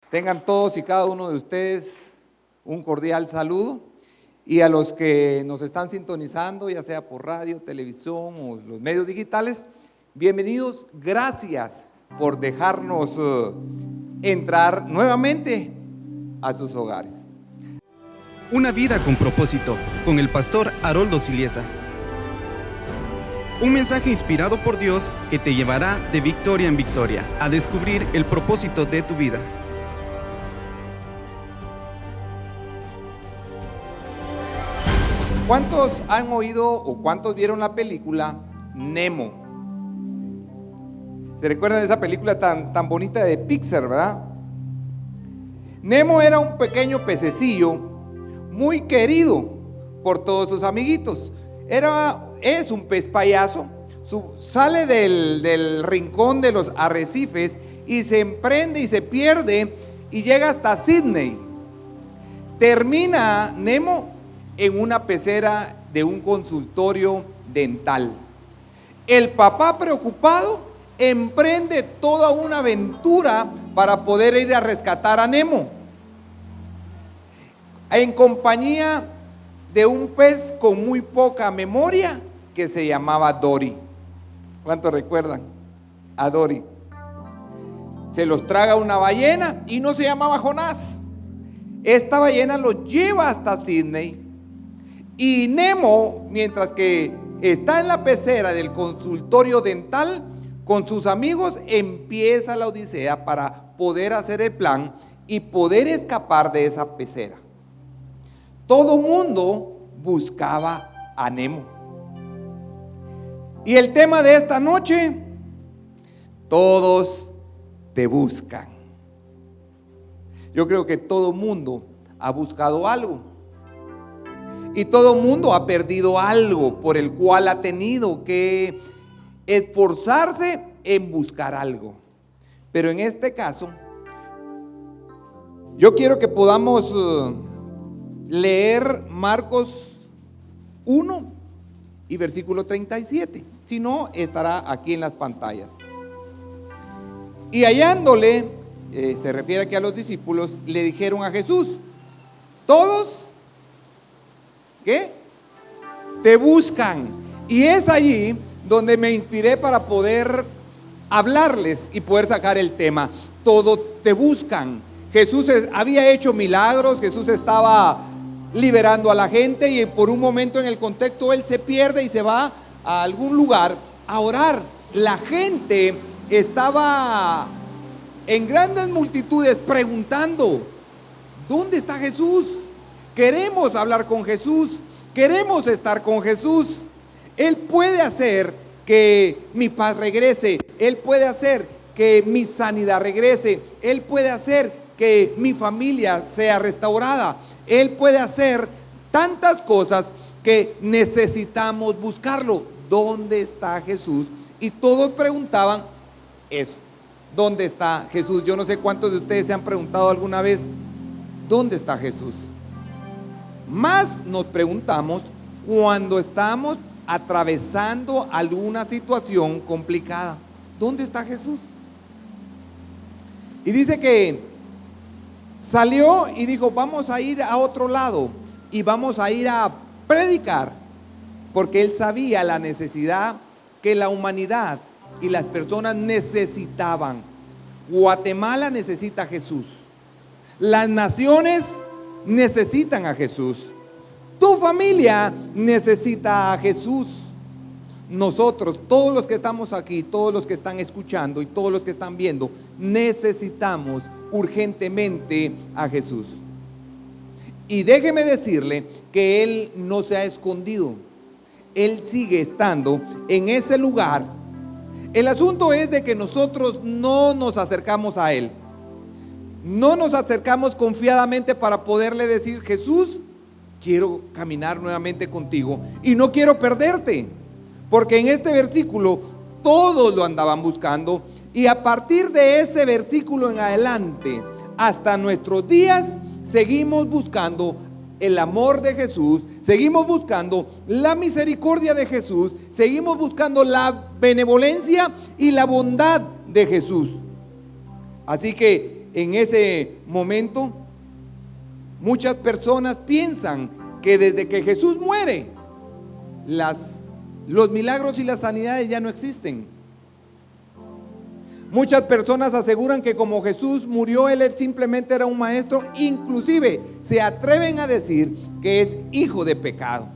Tengan todos y cada uno de ustedes un cordial saludo, y a los que nos están sintonizando, ya sea por radio, televisión o los medios digitales, bienvenidos. Gracias por dejarnos entrar nuevamente a sus hogares. Una vida con propósito, con el pastor Haroldo Siliesa. Un mensaje inspirado por Dios que te llevará de victoria en victoria a descubrir el propósito de tu vida. ¿Cuántos han oído o cuántos vieron la película Nemo? ¿Se recuerdan de esa película tan bonita de Pixar, verdad? Nemo era un pequeño pececillo muy querido por todos sus amiguitos. Es un pez payaso, sale del rincón de los arrecifes y se emprende y se pierde y llega hasta Sydney. Termina Nemo en una pecera de un consultorio dental. El papá, preocupado, emprende toda una aventura para poder ir a rescatar a Nemo, en compañía de un pez con muy poca memoria que se llamaba Dory. ¿Cuántos recuerdan a Dory? Se los traga una ballena y no se llamaba Jonás. Esta ballena lo lleva hasta Sydney. Y Nemo, mientras que está en la pecera del consultorio dental con sus amigos, empieza la odisea para poder hacer el plan y poder escapar de esa pecera. Todo mundo buscaba a Nemo. Y el tema de esta noche: todos te buscan. Yo creo que todo mundo ha buscado algo. Y todo mundo ha perdido algo por el cual ha tenido que esforzarse en buscar algo. Pero en este caso, yo quiero que podamos leer Marcos 1 y versículo 37. Si no, estará aquí en las pantallas. Y hallándole, se refiere aquí a los discípulos, le dijeron a Jesús: todos, ¿qué? Te buscan. Y es allí donde me inspiré para poder hablarles y poder sacar el tema. Todos te buscan. Jesús había hecho milagros, Jesús estaba liberando a la gente, y por un momento en el contexto él se pierde y se va a algún lugar a orar. La gente estaba en grandes multitudes preguntando: ¿dónde está Jesús? Queremos hablar con Jesús, queremos estar con Jesús. Él puede hacer que mi paz regrese, Él puede hacer que mi sanidad regrese, Él puede hacer que mi familia sea restaurada, Él puede hacer tantas cosas que necesitamos buscarlo. ¿Dónde está Jesús? Y todos preguntaban eso: ¿dónde está Jesús? Yo no sé cuántos de ustedes se han preguntado alguna vez: ¿dónde está Jesús? Más nos preguntamos cuando estamos atravesando alguna situación complicada: ¿dónde está Jesús? Y dice que salió y dijo: vamos a ir a otro lado y vamos a ir a predicar, porque él sabía la necesidad que la humanidad y las personas necesitaban. Guatemala necesita a Jesús, las naciones necesitan a Jesús, tu familia necesita a Jesús. Nosotros, todos los que estamos aquí, todos los que están escuchando y todos los que están viendo, necesitamos urgentemente a Jesús. Y déjeme decirle que Él no se ha escondido, Él sigue estando en ese lugar. El asunto es de que nosotros no nos acercamos a Él. No nos acercamos confiadamente para poderle decir: Jesús, quiero caminar nuevamente contigo y no quiero perderte. Porque en este versículo todos lo andaban buscando, y a partir de ese versículo en adelante hasta nuestros días seguimos buscando el amor de Jesús, seguimos buscando la misericordia de Jesús, seguimos buscando la benevolencia y la bondad de Jesús. Así que en ese momento, muchas personas piensan que desde que Jesús muere, los milagros y las sanidades ya no existen. Muchas personas aseguran que como Jesús murió, Él simplemente era un maestro. Inclusive se atreven a decir que es hijo de pecado.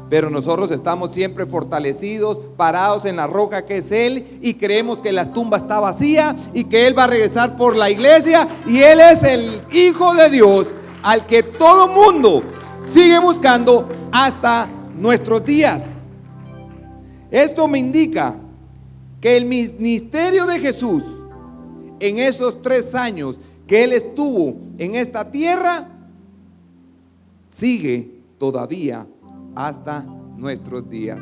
Pero nosotros estamos siempre fortalecidos, parados en la roca que es Él, y creemos que la tumba está vacía y que Él va a regresar por la iglesia, y Él es el Hijo de Dios al que todo mundo sigue buscando hasta nuestros días. Esto me indica que el ministerio de Jesús en esos 3 años que Él estuvo en esta tierra sigue todavía hasta nuestros días.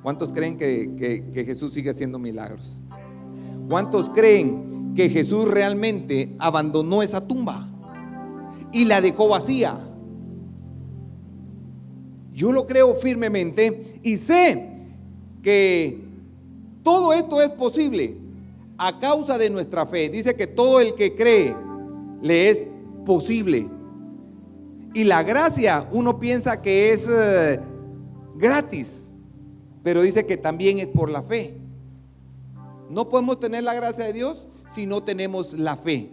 ¿Cuántos creen que Jesús sigue haciendo milagros? ¿Cuántos creen que Jesús realmente abandonó esa tumba y la dejó vacía? Yo lo creo firmemente y sé que todo esto es posible a causa de nuestra fe. Dice que todo el que cree le es posible. Y la gracia, uno piensa que es gratis, pero dice que también es por la fe. No podemos tener la gracia de Dios si no tenemos la fe.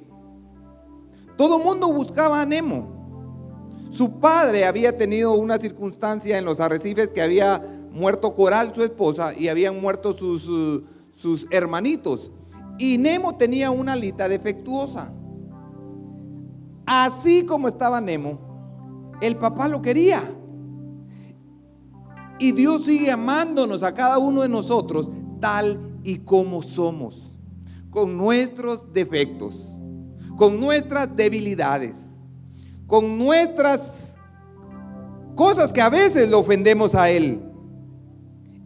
Todo mundo buscaba a Nemo. Su padre había tenido una circunstancia en los arrecifes que había muerto Coral, su esposa, y habían muerto sus hermanitos. Y Nemo tenía una alita defectuosa. Así como estaba Nemo, el papá lo quería. Y Dios sigue amándonos a cada uno de nosotros tal y como somos, con nuestros defectos, con nuestras debilidades, con nuestras cosas que a veces lo ofendemos a Él.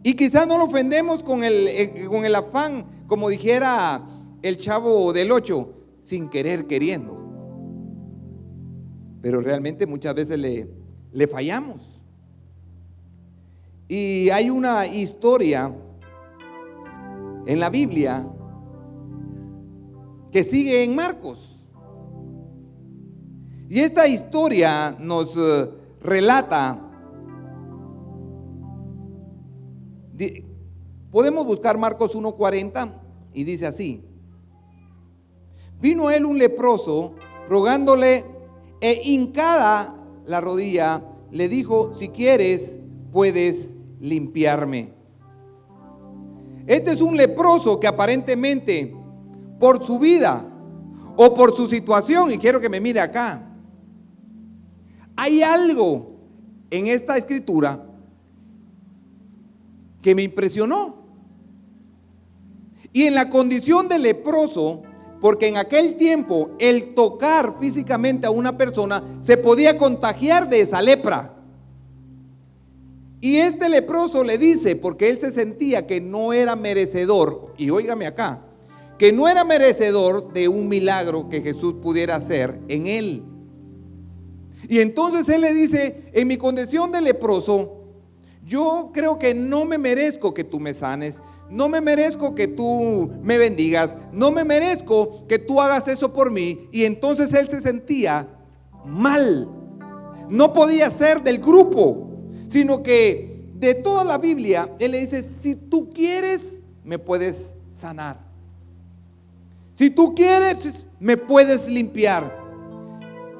Y quizás no lo ofendemos con el afán, como dijera el Chavo del 8, sin querer queriendo. Pero realmente muchas veces le fallamos. Y hay una historia en la Biblia que sigue en Marcos. Y esta historia nos relata. Podemos buscar Marcos 1:40 y dice así: vino él un leproso rogándole, e hincada la rodilla le dijo: si quieres puedes limpiarme. Este es un leproso que aparentemente por su vida o por su situación, y quiero que me mire acá, hay algo en esta escritura que me impresionó. Y en la condición de leproso, porque en aquel tiempo el tocar físicamente a una persona se podía contagiar de esa lepra. Y este leproso le dice, porque él se sentía que no era merecedor, y óigame acá, que no era merecedor de un milagro que Jesús pudiera hacer en él. Y entonces él le dice: en mi condición de leproso, yo creo que no me merezco que tú me sanes, no me merezco que tú me bendigas, no me merezco que tú hagas eso por mí. Y entonces él se sentía mal, no podía ser del grupo, sino que de toda la Biblia él le dice: si tú quieres me puedes sanar, si tú quieres me puedes limpiar.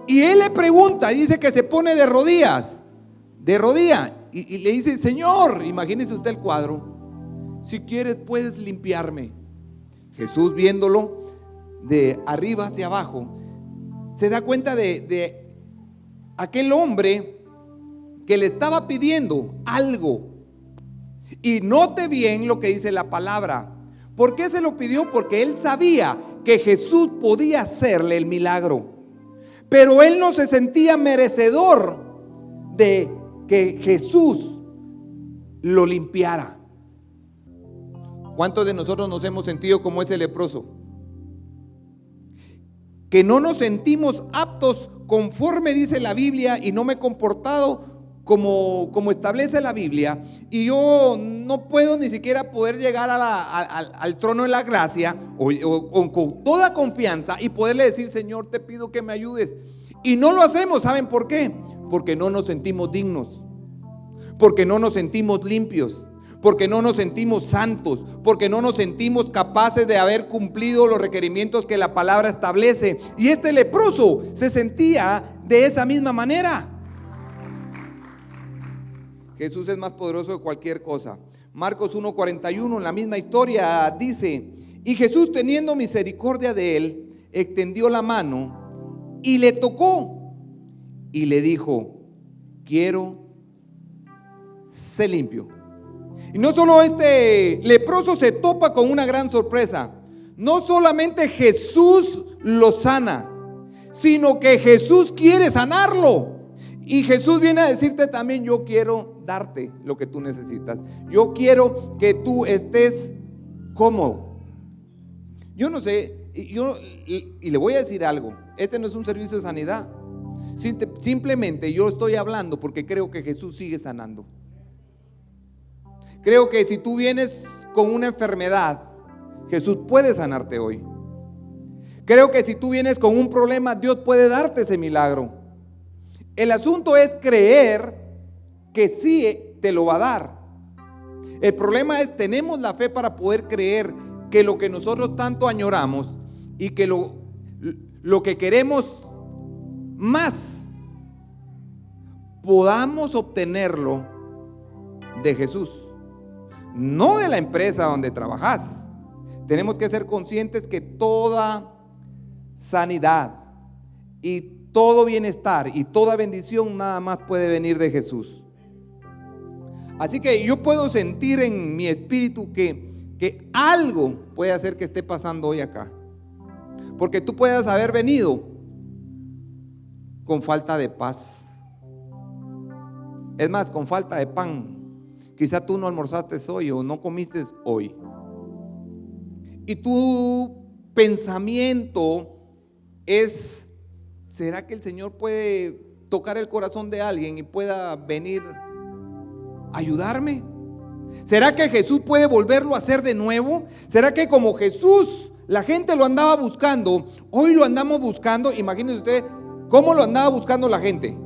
Y él le pregunta, dice que se pone de rodillas, y le dice: Señor, imagínese usted el cuadro, si quieres puedes limpiarme. Jesús, viéndolo de arriba hacia abajo, se da cuenta de aquel hombre que le estaba pidiendo algo. Y note bien lo que dice la palabra. ¿Por qué se lo pidió? Porque él sabía que Jesús podía hacerle el milagro, pero él no se sentía merecedor de que Jesús lo limpiara. ¿Cuántos de nosotros nos hemos sentido como ese leproso? Que no nos sentimos aptos conforme dice la Biblia, y no me he comportado como establece la Biblia, y yo no puedo ni siquiera poder llegar al trono de la gracia o con toda confianza y poderle decir: Señor, te pido que me ayudes. Y no lo hacemos. ¿Saben por qué? Porque no nos sentimos dignos, porque no nos sentimos limpios, porque no nos sentimos santos, porque no nos sentimos capaces de haber cumplido los requerimientos que la palabra establece. Y este leproso se sentía de esa misma manera. Jesús es más poderoso de cualquier cosa. Marcos 1:41, en la misma historia, dice: y Jesús, teniendo misericordia de él, extendió la mano y le tocó y le dijo: quiero, sé limpio. Y no solo este leproso se topa con una gran sorpresa. No solamente Jesús lo sana, sino que Jesús quiere sanarlo. Y Jesús viene a decirte también: yo quiero darte lo que tú necesitas. Yo quiero que tú estés cómodo. Yo no sé, y le voy a decir algo. Este no es un servicio de sanidad. Simplemente yo estoy hablando porque creo que Jesús sigue sanando. Creo que si tú vienes con una enfermedad, Jesús puede sanarte hoy. Creo que si tú vienes con un problema, Dios puede darte ese milagro. El asunto es creer que sí te lo va a dar. El problema es: tenemos la fe para poder creer que lo que nosotros tanto añoramos y que lo que queremos más, podamos obtenerlo de Jesús, no de la empresa donde trabajas. Tenemos que ser conscientes que toda sanidad y todo bienestar y toda bendición nada más puede venir de Jesús. Así que yo puedo sentir en mi espíritu que algo puede hacer que esté pasando hoy acá. Porque tú puedes haber venido con falta de paz. Es más, con falta de pan. Quizá tú no almorzaste hoy o no comiste hoy. Y tu pensamiento es: ¿será que el Señor puede tocar el corazón de alguien y pueda venir a ayudarme? ¿Será que Jesús puede volverlo a hacer de nuevo? ¿Será que como Jesús la gente lo andaba buscando, hoy lo andamos buscando? Imagínense usted cómo lo andaba buscando la gente.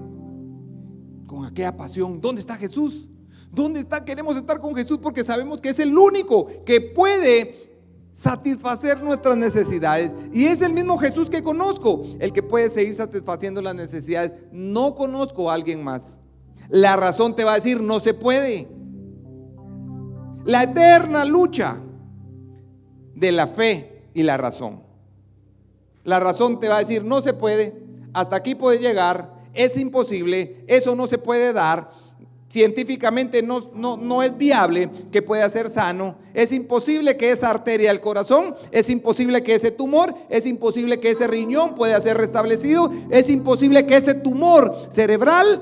Con aquella pasión. ¿Dónde está Jesús? ¿Dónde está? Queremos estar con Jesús porque sabemos que es el único que puede satisfacer nuestras necesidades. Y es el mismo Jesús que conozco, el que puede seguir satisfaciendo las necesidades. No conozco a alguien más. La razón te va a decir: no se puede. La eterna lucha de la fe y la razón. La razón te va a decir: no se puede, hasta aquí puede llegar, es imposible, eso no se puede dar, científicamente no es viable que pueda ser sano, es imposible que esa arteria del corazón, es imposible que ese tumor, es imposible que ese riñón pueda ser restablecido, es imposible que ese tumor cerebral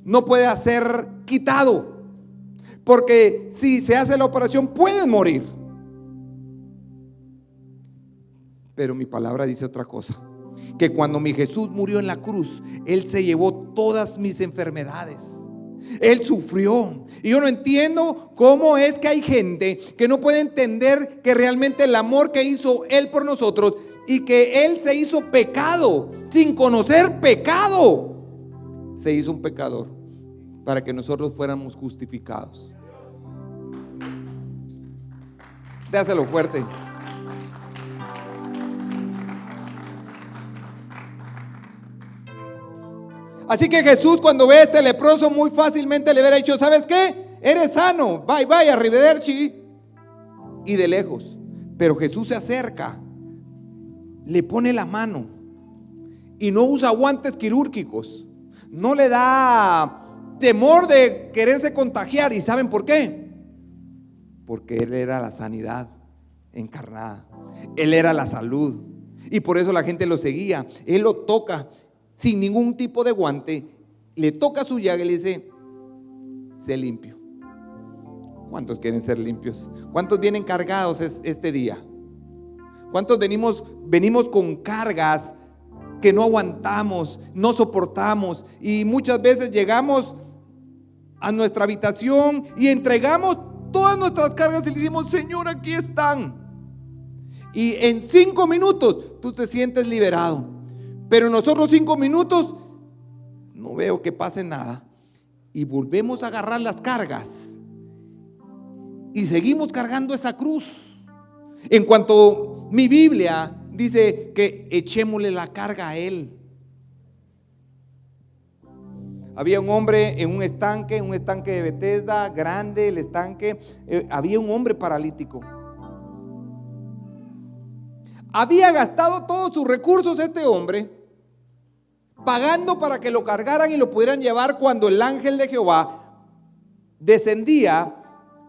no pueda ser quitado. Porque si se hace la operación pueden morir. Pero mi palabra dice otra cosa: que cuando mi Jesús murió en la cruz, Él se llevó todas mis enfermedades. Él sufrió. Y yo no entiendo cómo es que hay gente que no puede entender que realmente el amor que hizo Él por nosotros, y que Él se hizo pecado sin conocer pecado, se hizo un pecador para que nosotros fuéramos justificados. Dáselo fuerte. Así que Jesús, cuando ve a este leproso, muy fácilmente le hubiera dicho: ¿sabes qué? Eres sano, bye, arrivederci. Y de lejos. Pero Jesús se acerca, le pone la mano y no usa guantes quirúrgicos. No le da temor de quererse contagiar. ¿Y saben por qué? Porque Él era la sanidad encarnada. Él era la salud. Y por eso la gente lo seguía. Él lo toca sin ningún tipo de guante, le toca su llaga y le dice: sé limpio. ¿Cuántos quieren ser limpios? ¿Cuántos vienen cargados este día? ¿Cuántos venimos con cargas que no aguantamos, no soportamos, y muchas veces llegamos a nuestra habitación y entregamos todas nuestras cargas y le decimos: Señor, aquí están. Y en 5 minutos tú te sientes liberado, pero en los otros 5 minutos no veo que pase nada, y volvemos a agarrar las cargas y seguimos cargando esa cruz. En cuanto mi Biblia dice que echémosle la carga a Él. Había un hombre en un estanque de Bethesda, grande el estanque. Había un hombre paralítico. Había gastado todos sus recursos este hombre, pagando para que lo cargaran y lo pudieran llevar, cuando el ángel de Jehová descendía,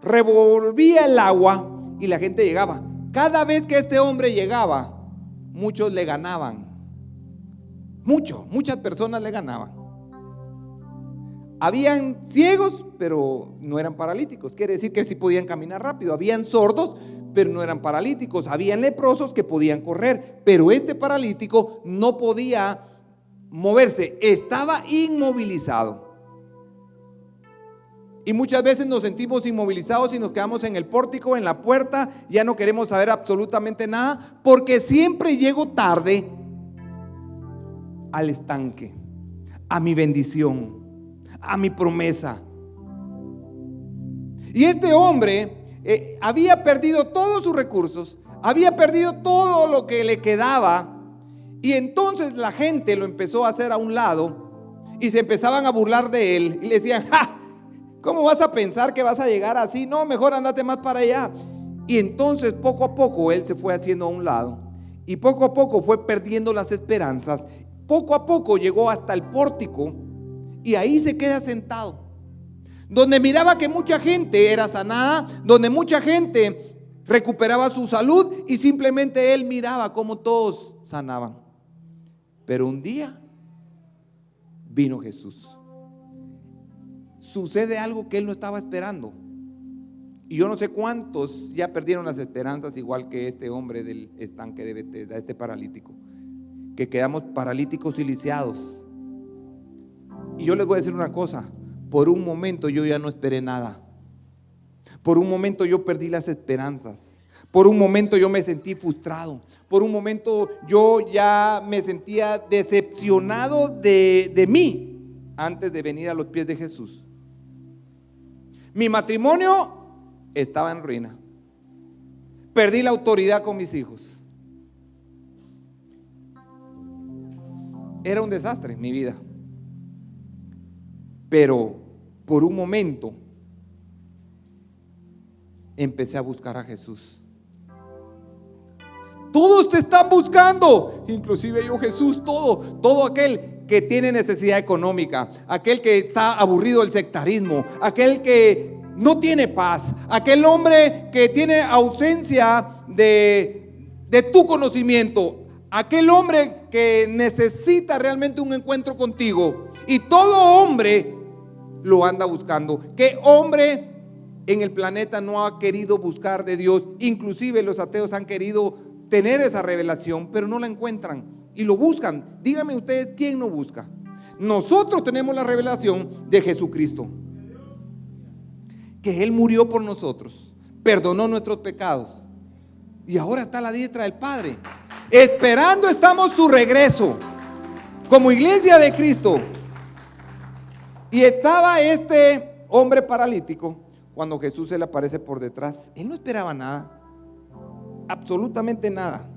revolvía el agua y la gente llegaba. Cada vez que este hombre llegaba, muchos le ganaban. Muchas personas le ganaban. Habían ciegos, pero no eran paralíticos. Quiere decir que sí podían caminar rápido. Habían sordos, pero no eran paralíticos. Habían leprosos que podían correr, pero este paralítico no podía moverse, estaba inmovilizado. Y muchas veces nos sentimos inmovilizados y nos quedamos en el pórtico, en la puerta, ya no queremos saber absolutamente nada, porque siempre llego tarde al estanque, a mi bendición, a mi promesa. Y este hombre había perdido todos sus recursos, había perdido todo lo que le quedaba, y entonces la gente lo empezó a hacer a un lado y se empezaban a burlar de él y le decían: ¡ja! ¿Cómo vas a pensar que vas a llegar así? No, mejor andate más para allá. Y entonces poco a poco él se fue haciendo a un lado y poco a poco fue perdiendo las esperanzas. Poco a poco llegó hasta el pórtico y ahí se queda sentado, donde miraba que mucha gente era sanada, donde mucha gente recuperaba su salud, y simplemente él miraba cómo todos sanaban. Pero un día vino Jesús. Sucede algo que él no estaba esperando. Y yo no sé cuántos ya perdieron las esperanzas, igual que este hombre del estanque de Bethesda, este paralítico, que quedamos paralíticos y lisiados. Y yo les voy a decir una cosa: por un momento yo ya no esperé nada. Por un momento yo perdí las esperanzas. Por un momento yo me sentí frustrado. Por un momento yo ya me sentía decepcionado de mí antes de venir a los pies de Jesús. Mi matrimonio estaba en ruina. Perdí la autoridad con mis hijos. Era un desastre mi vida. Pero por un momento empecé a buscar a Jesús. Todos te están buscando, inclusive yo, Jesús. Todo aquel que tiene necesidad económica, aquel que está aburrido del sectarismo, aquel que no tiene paz, aquel hombre que tiene ausencia de tu conocimiento, aquel hombre que necesita realmente un encuentro contigo. Y todo hombre lo anda buscando. ¿Qué hombre en el planeta no ha querido buscar de Dios? Inclusive los ateos han querido tener esa revelación, pero no la encuentran y lo buscan. Díganme ustedes, ¿quién no busca? Nosotros tenemos la revelación de Jesucristo, que Él murió por nosotros, perdonó nuestros pecados y ahora está a la diestra del Padre. Esperando estamos su regreso como iglesia de Cristo. Y estaba este hombre paralítico cuando Jesús se le aparece por detrás. Él no esperaba nada, absolutamente nada.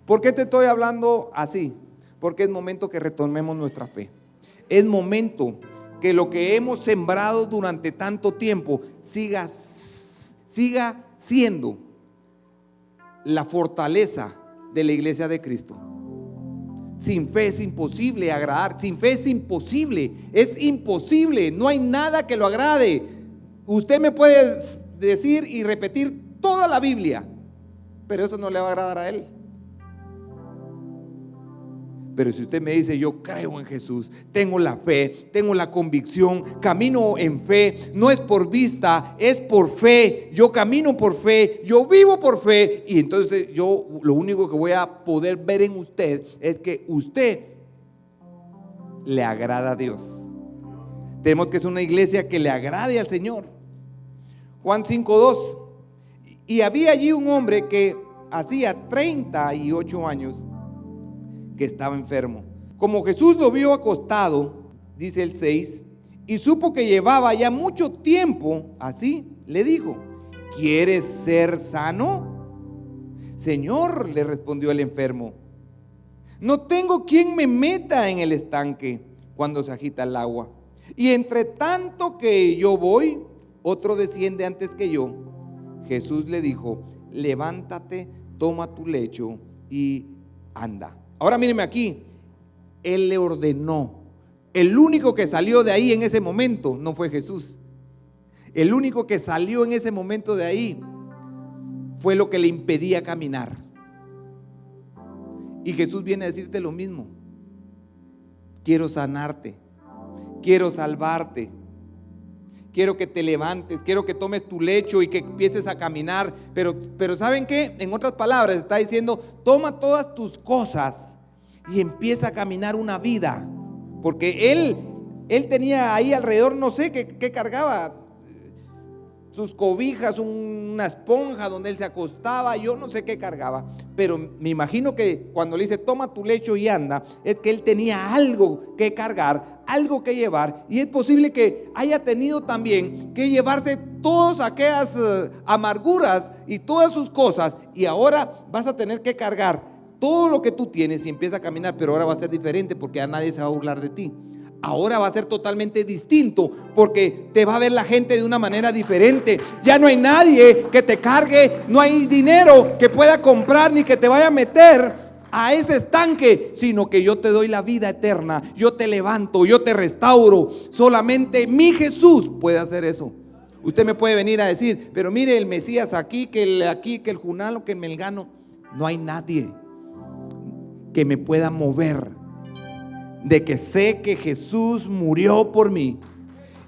¿Por qué te estoy hablando así? Porque es momento que retomemos nuestra fe. Es momento que lo que hemos sembrado durante tanto tiempo siga siendo la fortaleza de la iglesia de Cristo. Sin fe es imposible agradar. Sin fe es imposible, no hay nada que lo agrade. Usted me puede decir y repetir toda la Biblia, pero eso no le va a agradar a Él. Pero si usted me dice, yo creo en Jesús, tengo la fe, tengo la convicción, camino en fe, no es por vista, es por fe, yo camino por fe, yo vivo por fe, y entonces yo lo único que voy a poder ver en usted es que usted le agrada a Dios. Tenemos que ser una iglesia que le agrade al Señor. Juan 5:2. Y había allí un hombre que hacía 38 años que estaba enfermo. Como Jesús lo vio acostado, dice el 6, y supo que llevaba ya mucho tiempo así, le dijo: ¿quieres ser sano? Señor, le respondió el enfermo, no tengo quien me meta en el estanque cuando se agita el agua, y entre tanto que yo voy, otro desciende antes que yo. Jesús le dijo: levántate, toma tu lecho y anda. Ahora míreme aquí, Él le ordenó. El único que salió de ahí en ese momento no fue Jesús. El único que salió en ese momento de ahí fue lo que le impedía caminar. Y Jesús viene a decirte lo mismo: quiero sanarte, quiero salvarte, quiero que te levantes, quiero que tomes tu lecho y que empieces a caminar. Pero ¿saben qué? En otras palabras está diciendo: toma todas tus cosas y empieza a caminar una vida. Porque él tenía ahí alrededor, no sé qué cargaba, sus cobijas, una esponja donde él se acostaba, yo no sé qué cargaba. Pero me imagino que cuando le dice toma tu lecho y anda, es que él tenía algo que cargar, algo que llevar. Y es posible que haya tenido también que llevarse todas aquellas amarguras y todas sus cosas, y ahora vas a tener que cargar todo lo que tú tienes y empieza a caminar. Pero ahora va a ser diferente, porque a nadie se va a burlar de ti. Ahora va a ser totalmente distinto, porque te va a ver la gente de una manera diferente. Ya no hay nadie que te cargue, no hay dinero que pueda comprar ni que te vaya a meter a ese estanque, sino que yo te doy la vida eterna, yo te levanto, yo te restauro. Solamente mi Jesús puede hacer eso. Usted me puede venir a decir: pero mire, el Mesías aquí, que el Junalo, que el Melgano. No hay nadie que me pueda mover de que sé que Jesús murió por mí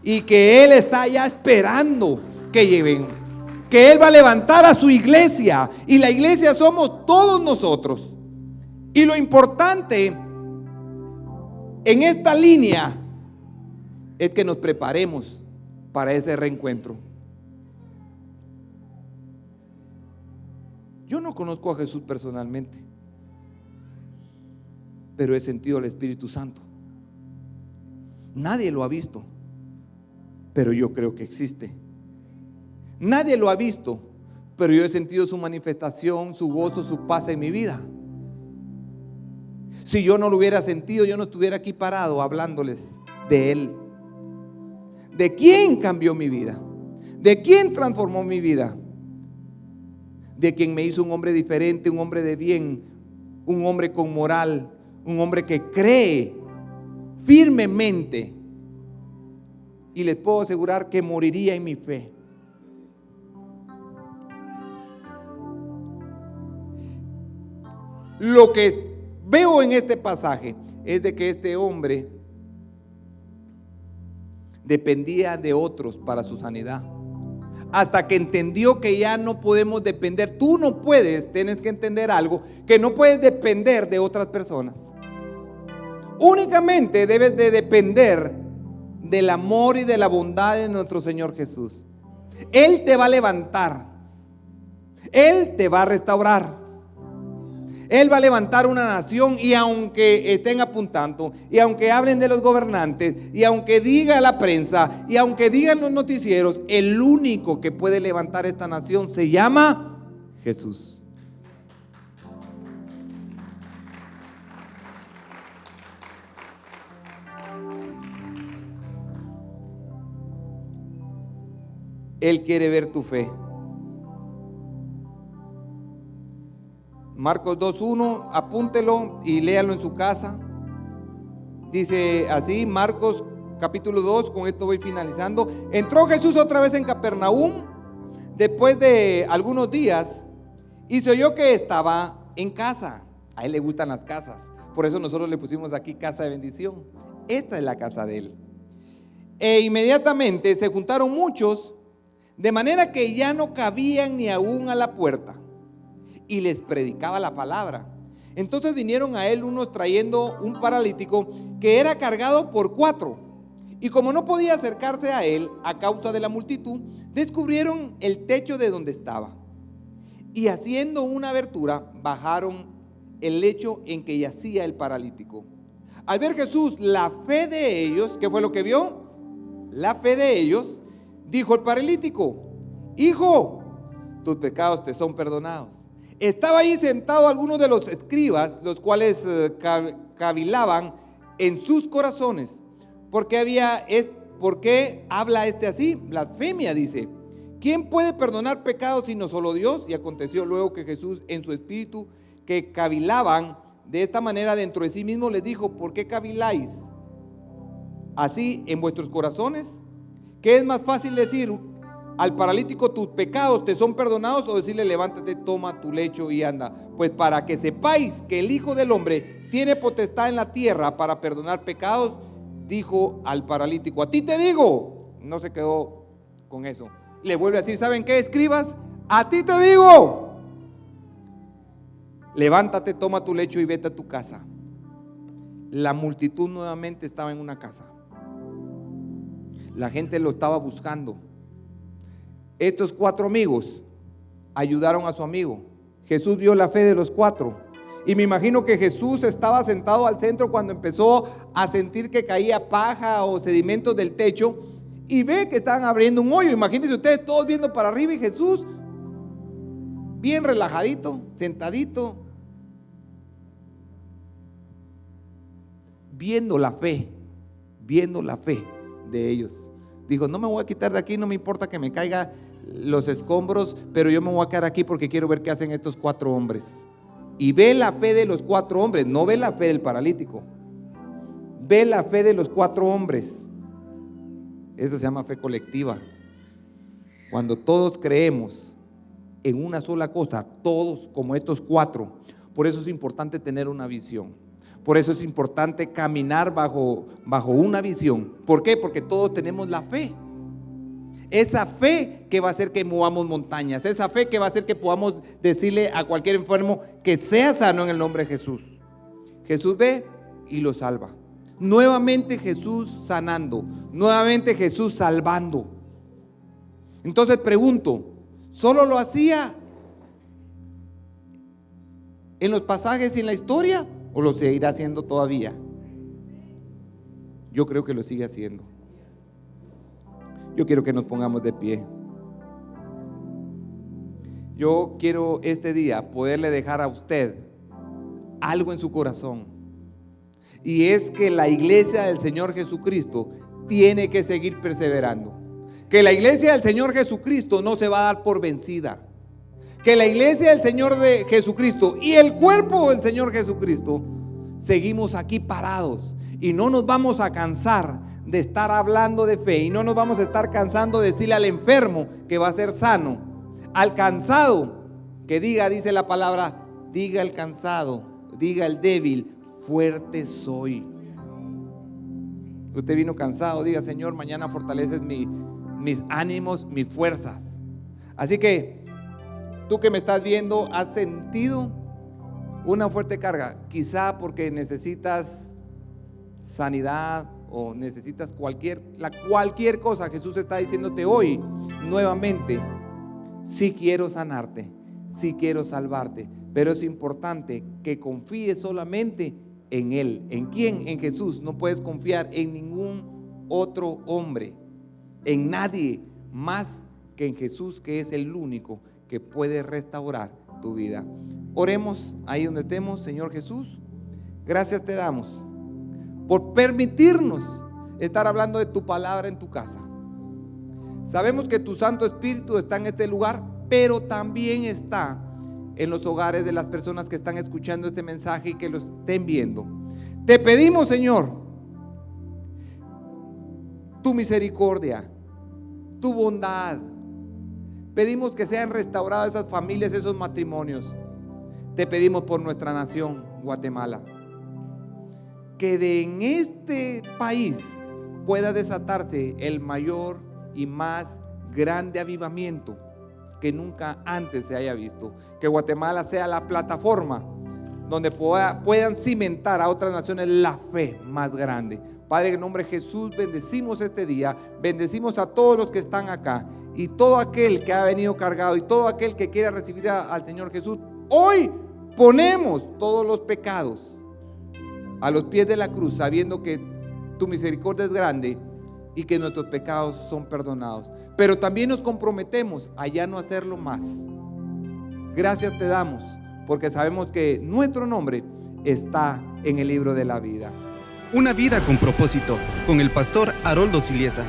y que Él está ya esperando que lleven, que Él va a levantar a su iglesia, y la iglesia somos todos nosotros. Y lo importante en esta línea es que nos preparemos para ese reencuentro. Yo no conozco a Jesús personalmente, pero he sentido el Espíritu Santo. Nadie lo ha visto, pero yo creo que existe. Nadie lo ha visto, pero yo he sentido su manifestación, su gozo, su paz en mi vida. Si yo no lo hubiera sentido, yo no estuviera aquí parado hablándoles de Él. ¿De quién cambió mi vida? ¿De quién transformó mi vida? De quien me hizo un hombre diferente, un hombre de bien, un hombre con moral, un hombre que cree firmemente. Y les puedo asegurar que moriría en mi fe. Lo que veo en este pasaje es de que este hombre dependía de otros para su sanidad, hasta que entendió que ya no podemos depender. Tú no puedes, tienes que entender algo, que no puedes depender de otras personas. Únicamente debes de depender del amor y de la bondad de nuestro Señor Jesús. Él te va a levantar, Él te va a restaurar, Él va a levantar una nación. Y aunque estén apuntando, y aunque hablen de los gobernantes, y aunque diga la prensa, y aunque digan los noticieros, el único que puede levantar esta nación se llama Jesús. Él quiere ver tu fe. Marcos 2:1, apúntelo y léalo en su casa. Dice así, Marcos capítulo 2, con esto voy finalizando. Entró Jesús otra vez en Capernaum después de algunos días, y se oyó que estaba en casa. A Él le gustan las casas, Por eso nosotros le pusimos aquí casa de bendición. Esta es la casa de él. E inmediatamente se juntaron muchos, de manera que ya no cabían ni aún a la puerta, y les predicaba la palabra. Entonces vinieron a él unos trayendo un paralítico que era cargado por 4. Y como no podía acercarse a él a causa de la multitud, descubrieron el techo de donde estaba. Y haciendo una abertura, bajaron el lecho en que yacía el paralítico. Al ver Jesús la fe de ellos, ¿qué fue lo que vio? La fe de ellos, dijo el paralítico: hijo, tus pecados te son perdonados. Estaba ahí sentado algunos de los escribas, los cuales cavilaban en sus corazones. ¿Por qué habla este así? Blasfemia, dice. ¿Quién puede perdonar pecados sino solo Dios? Y aconteció luego que Jesús, en su espíritu, que cavilaban de esta manera dentro de sí mismo, les dijo: ¿por qué caviláis así en vuestros corazones? ¿Qué es más fácil decir al paralítico: tus pecados te son perdonados, o decirle: levántate, toma tu lecho y anda? Pues para que sepáis que el Hijo del Hombre tiene potestad en la tierra para perdonar pecados, dijo al paralítico: a ti te digo. No se quedó con eso, le vuelve a decir: ¿saben qué, escribas? A ti te digo, levántate, toma tu lecho y vete a tu casa. La multitud nuevamente estaba en una casa. La gente lo estaba buscando. Estos 4 amigos ayudaron a su amigo. Jesús vio la fe de los 4. Y me imagino que Jesús estaba sentado al centro cuando empezó a sentir que caía paja o sedimentos del techo, y ve que estaban abriendo un hoyo. Imagínense ustedes todos viendo para arriba, y Jesús bien relajadito, sentadito, viendo la fe de ellos. Dijo: no me voy a quitar de aquí, no me importa que me caigan los escombros, pero yo me voy a quedar aquí porque quiero ver qué hacen estos 4 hombres. Y ve la fe de los 4 hombres, no ve la fe del paralítico, ve la fe de los 4 hombres. Eso se llama fe colectiva. Cuando todos creemos en una sola cosa, todos como estos 4. Por eso es importante tener una visión. Por eso es importante caminar bajo una visión. ¿Por qué? Porque todos tenemos la fe. Esa fe que va a hacer que movamos montañas. Esa fe que va a hacer que podamos decirle a cualquier enfermo que sea sano en el nombre de Jesús. Jesús ve y lo salva. Nuevamente Jesús sanando. Nuevamente Jesús salvando. Entonces pregunto, ¿solo lo hacía en los pasajes y en la historia, o lo seguirá haciendo todavía? Yo creo que lo sigue haciendo. Yo quiero que nos pongamos de pie. Yo quiero este día poderle dejar a usted algo en su corazón, y es que la iglesia del Señor Jesucristo tiene que seguir perseverando. Que la iglesia del Señor Jesucristo no se va a dar por vencida. Que la iglesia del Señor de Jesucristo y el cuerpo del Señor Jesucristo seguimos aquí parados, y no nos vamos a cansar de estar hablando de fe, y no nos vamos a estar cansando de decirle al enfermo que va a ser sano, al cansado que diga, dice la palabra, diga el cansado, diga el débil, fuerte soy. Usted vino cansado, diga: Señor, mañana fortaleces mis ánimos, mis fuerzas. Así que tú que me estás viendo, ¿has sentido una fuerte carga? Quizá porque necesitas sanidad o necesitas cualquier cosa. Jesús está diciéndote hoy nuevamente: sí quiero sanarte, sí quiero salvarte, pero es importante que confíes solamente en Él. ¿En quién? En Jesús. No puedes confiar en ningún otro hombre, en nadie más que en Jesús, que es el único que puede restaurar tu vida. Oremos ahí donde estemos. Señor Jesús, gracias te damos por permitirnos estar hablando de tu palabra en tu casa. Sabemos que tu Santo Espíritu está en este lugar, pero también está en los hogares de las personas que están escuchando este mensaje y que lo estén viendo. Te pedimos, Señor, tu misericordia, tu bondad. Pedimos que sean restauradas esas familias, esos matrimonios. Te pedimos por nuestra nación, Guatemala. que en este país pueda desatarse el mayor y más grande avivamiento que nunca antes se haya visto. Que Guatemala sea la plataforma donde puedan cimentar a otras naciones la fe más grande. Padre, en el nombre de Jesús, bendecimos este día, bendecimos a todos los que están acá y todo aquel que ha venido cargado y todo aquel que quiera recibir al Señor Jesús. Hoy ponemos todos los pecados a los pies de la cruz, sabiendo que tu misericordia es grande y que nuestros pecados son perdonados. Pero también nos comprometemos a ya no hacerlo más. Gracias te damos, porque sabemos que nuestro nombre está en el libro de la vida. Una vida con propósito, con el pastor Haroldo Siliesa.